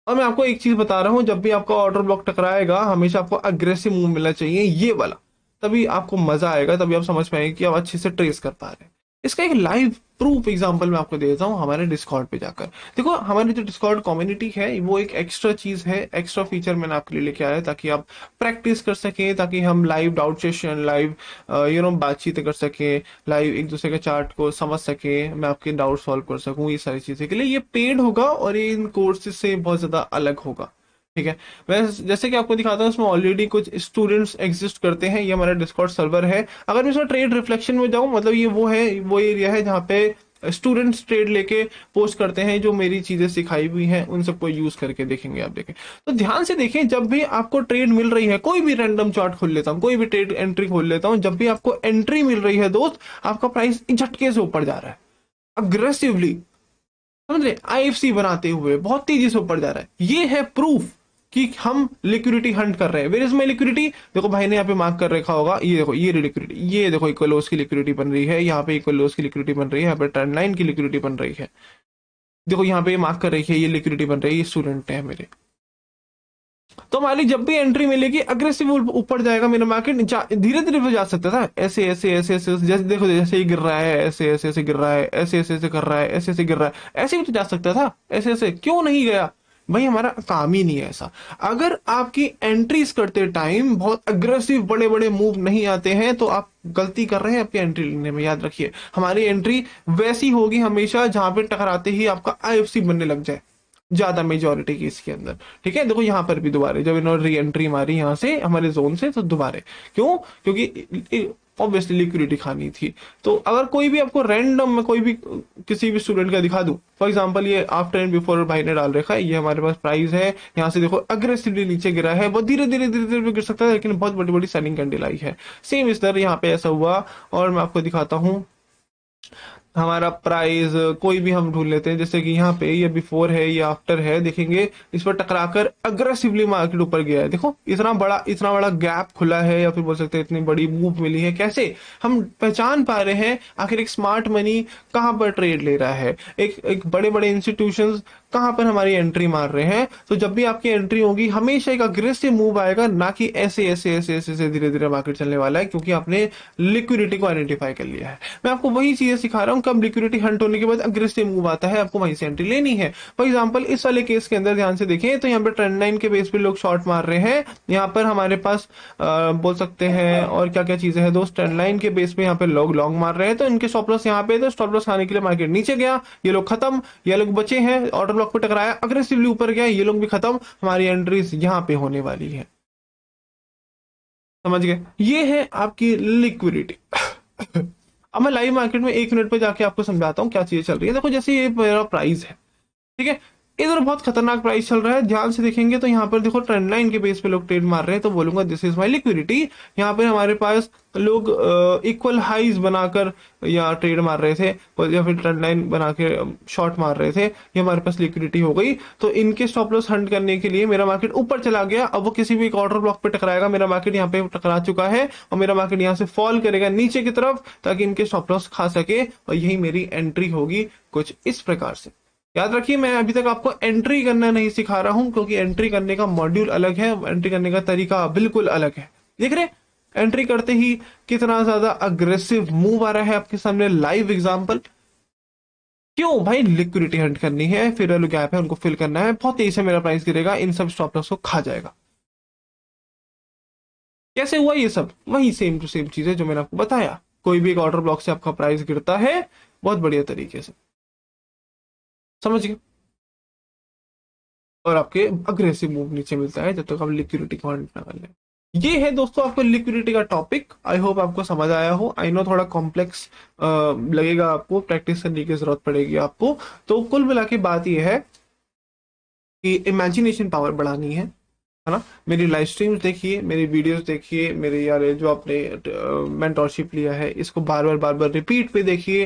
और मैं आपको एक चीज बता रहा हूं, जब भी आपका ऑर्डर ब्लॉक टकराएगा हमेशा आपको अग्रेसिव मूव मिलना चाहिए, ये वाला, तभी आपको मजा आएगा, तभी आप समझ पाएंगे कि आप अच्छे से ट्रेस कर पा रहे हैं। इसका एक लाइव प्रूफ एग्जांपल मैं आपको दे देता हूं हमारे डिस्कॉर्ड पे जाकर। देखो हमारी जो डिस्कॉर्ड कम्युनिटी है वो एक एक्स्ट्रा चीज है, एक्स्ट्रा फीचर मैंने आपके लिए लेके आया ताकि आप प्रैक्टिस कर सकें, ताकि हम लाइव डाउट सेशन, लाइव बातचीत कर सकें, लाइव एक दूसरे के चार्ट को समझ सकें, मैं आपके डाउट सॉल्व कर सकूं, ये सारी चीजें के लिए ये पेड होगा और ये इन कोर्सेज से बहुत ज्यादा अलग होगा। ठीक है, मैं जैसे कि आपको दिखाता हूँ, इसमें ऑलरेडी कुछ स्टूडेंट्स एग्जिस्ट करते हैं, ये हमारा डिस्कॉर्ड सर्वर है। अगर मैं इसमें ट्रेड रिफ्लेक्शन में जाऊं, मतलब ये वो है, वो एरिया है जहाँ पे स्टूडेंट्स ट्रेड लेके पोस्ट करते हैं, जो मेरी चीजें सिखाई हुई हैं उन सबको यूज करके देखेंगे आप। देखें तो ध्यान से देखें, जब भी आपको ट्रेड मिल रही है, कोई भी रैंडम चार्ट खोल लेता हूँ, कोई भी ट्रेड एंट्री खोल लेता हूँ, जब भी आपको एंट्री मिल रही है दोस्त, आपका प्राइस झटके से ऊपर जा रहा है, अग्रेसिवली, समझ रहे, आईएफसी बनाते हुए बहुत तेजी से ऊपर जा रहा है। ये है प्रूफ कि हम लिक्विडिटी हंट कर रहे हैं। Where is my liquidity? देखो भाई ने यहाँ पे मार्क कर रखा होगा, ये देखो ये लिक्विडिटी, ये देखो इक्वल लोस की लिक्विडिटी बन रही है, यहाँ पे इक्वल लोस की लिक्विडिटी बन रही है, यहाँ पे ट्रेंड लाइन की लिक्विडिटी बन रही है। देखो यहाँ पे मार्क कर रही है, ये लिक्विडिटी बन रही है, ये स्टूडेंट है मेरे। तो हमारी जब भी एंट्री मिलेगी अग्रेसिव ऊपर जाएगा मेरा मार्केट, धीरे धीरे जा सकता था, ऐसे ऐसे ऐसे ऐसे, जैसे देखो जैसे ही गिर रहा है, ऐसे ऐसे ऐसे गिर रहा है, ऐसे ऐसे ऐसे कर रहा है, ऐसे ऐसे गिर रहा है, ऐसे भी तो जा सकता था, ऐसे ऐसे क्यों नहीं गया? भाई हमारा काम ही नहीं है ऐसा। अगर आपकी एंट्रीज करते टाइम बहुत अग्रेसिव बड़े बड़े मूव नहीं आते हैं तो आप गलती कर रहे हैं आपकी एंट्री लेने में। याद रखिए हमारी एंट्री वैसी होगी हमेशा जहां पे टकराते ही आपका आईएफसी बनने लग जाए, ज्यादा मेजोरिटी की इसके अंदर। ठीक है, देखो यहाँ पर भी दोबारा जब इन्होंने री एंट्री मारी यहाँ से हमारे जोन से, तो दोबारा क्यों? क्योंकि ऑब्वियसली लिक्विडिटी खानी थी। तो अगर कोई भी आपको रैंडम में कोई भी किसी भी स्टूडेंट का दिखा दूं, फॉर एग्जांपल ये आफ्टर एंड बिफोर भाई ने डाल रखा है, ये हमारे पास प्राइस है, यहाँ से देखो अग्रेसिवली नीचे गिरा है, बहुत धीरे धीरे धीरे धीरे गिर सकता है, लेकिन बहुत बड़ी बड़ी सेलिंग कैंडल आई है। सेम इस तरह यहाँ पे ऐसा हुआ, और मैं आपको दिखाता हूँ हमारा प्राइस कोई भी हम ढूंढ लेते हैं, जैसे कि यहाँ पे ये बिफोर है, ये आफ्टर है, देखेंगे इस पर टकराकर अग्रेसिवली मार्केट ऊपर गया है। देखो इतना बड़ा गैप खुला है, या फिर बोल सकते हैं इतनी बड़ी मूव मिली है। कैसे हम पहचान पा रहे हैं आखिर एक स्मार्ट मनी कहाँ पर ट्रेड ले रहा है, एक बड़े बड़े इंस्टीट्यूशंस कहाँ पर हमारी एंट्री मार रहे हैं। तो जब भी आपकी एंट्री होगी हमेशा एक अग्रेसिव मूव आएगा, ना कि ऐसे ऐसे ऐसे ऐसे ऐसे धीरे धीरे मार्केट चलने वाला है, क्योंकि आपने लिक्विडिटी को आइडेंटिफाई कर लिया है। मैं आपको वही चीजें सिखा रहा हूँ, कब लिक्विडिटी हंट होने के बाद अग्रेसिव मूव आता है, आपको वहीं से एंट्री लेनी है। फॉर एग्जाम्पल इस वाले केस के अंदर ध्यान से देखें तो यहाँ पे ट्रेंड लाइन के बेस पे लोग शॉर्ट मार रहे हैं। यहाँ पर हमारे पास बोल सकते हैं और क्या क्या चीजें हैं दोस्त, ट्रेंड लाइन के बेस पे यहाँ पे लोग लॉन्ग मार रहे हैं, तो इनके स्टॉप लॉस यहाँ पे, तो स्टॉप लॉस खाने के लिए मार्केट नीचे गया, ये लोग खत्म, ये लोग बचे हैं, ऑर्डर ब्लॉक पे टकराया, अग्रेसिवली ऊपर गया, ये लोग भी खत्म, हमारी एंट्रीज यहाँ पे होने वाली है। समझ गए? ये है आपकी लिक्विडिटी। अब मैं लाइव मार्केट में 1 मिनट पे जाके आपको समझाता हूँ क्या चीजें चल रही है। देखो जैसे ये मेरा प्राइस है, ठीक है, इधर बहुत खतरनाक प्राइस चल रहा है, ध्यान से देखेंगे तो यहाँ पर देखो ट्रेंड लाइन के बेस पे लोग ट्रेड मार रहे हैं, तो बोलूंगा दिस इज माय लिक्विडिटी। यहाँ पे हमारे पास लोग इक्वल हाइज बनाकर या ट्रेड मार रहे थे, या फिर ट्रेंड लाइन बना के शॉर्ट मार रहे थे, ये हमारे पास लिक्विडिटी हो गई। तो इनके स्टॉप लॉस हंट करने के लिए मेरा मार्केट ऊपर चला गया, अब वो किसी भी एक ऑर्डर ब्लॉक पे टकराएगा, मेरा मार्केट यहाँ पे टकरा चुका है, और मेरा मार्केट यहाँ से फॉल करेगा नीचे की तरफ, ताकि इनके स्टॉप लॉस खा सके, और यही मेरी एंट्री होगी कुछ इस प्रकार से। याद रखिए मैं अभी तक आपको एंट्री करना नहीं सिखा रहा हूं, क्योंकि एंट्री करने का मॉड्यूल अलग है, एंट्री करने का तरीका बिल्कुल अलग है। देख रहे एंट्री करते ही कितना ज्यादा अग्रेसिव मूव आ रहा है आपके सामने, लाइव एग्जांपल। क्यों भाई? लिक्विडिटी हंट करनी है, फिर वाले गैप है उनको फिल करना है, बहुत तेजी से मेरा प्राइस गिरेगा, इन सब स्टॉप लॉस को खा जाएगा। कैसे हुआ ये सब? वही सेम टू सेम चीज है जो मैंने आपको बताया, कोई भी एक ऑर्डर ब्लॉक से आपका प्राइस गिरता है बहुत बढ़िया तरीके से, समझ गए? और आपके अग्रेसिव मूव नीचे मिलता है जब तक आप लिक्विडिटी को हंट ना कर लें। ये है दोस्तों आपको लिक्विडिटी का टॉपिक, आई होप आपको समझ आया हो। आई नो थोड़ा कॉम्प्लेक्स लगेगा, आपको प्रैक्टिस करने की जरूरत पड़ेगी आपको। तो कुल मिला के बात ये है कि इमेजिनेशन पावर बढ़ानी है ना। मेरी लाइव स्ट्रीम्स देखिए, मेरी वीडियोस देखिए, मेरे यार जो आपने मेंटोरशिप लिया है इसको बार बार रिपीट पे देखिए,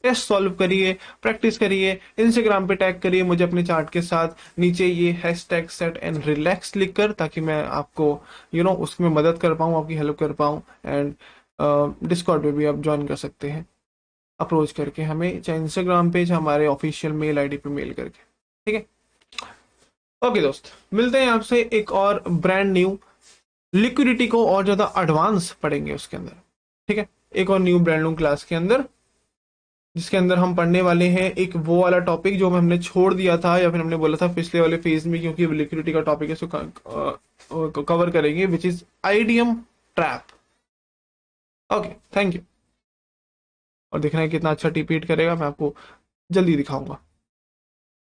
टेस्ट सॉल्व करिए, प्रैक्टिस करिए, इंस्टाग्राम पे टैग करिए मुझे अपने चार्ट के साथ, नीचे ये हैशटैग सेट एंड रिलैक्स लिखकर, ताकि मैं आपको उसमें मदद कर पाऊँ, आपकी हेल्प कर पाऊँ। एंड डिस्कॉर्ड पे भी आप ज्वाइन कर सकते हैं, अप्रोच करके हमें, चाहे इंस्टाग्राम पे, चाहे हमारे ऑफिशियल मेल आईडी पे मेल करके। ठीक है, ओके दोस्त, मिलते हैं आपसे एक और ब्रांड न्यू लिक्विडिटी को और ज्यादा एडवांस पढ़ेंगे उसके अंदर। ठीक है, एक और न्यू ब्रांड न्यू क्लास के अंदर, जिसके अंदर हम पढ़ने वाले हैं एक वो वाला टॉपिक जो हमने छोड़ दिया था, या फिर हमने बोला था पिछले वाले फेज में, क्योंकि लिक्विडिटी का टॉपिक है इसको कवर करेंगे, which is IDM trap. Okay, thank you. और देखना है कितना अच्छा रिपीट करेगा, मैं आपको जल्दी दिखाऊंगा।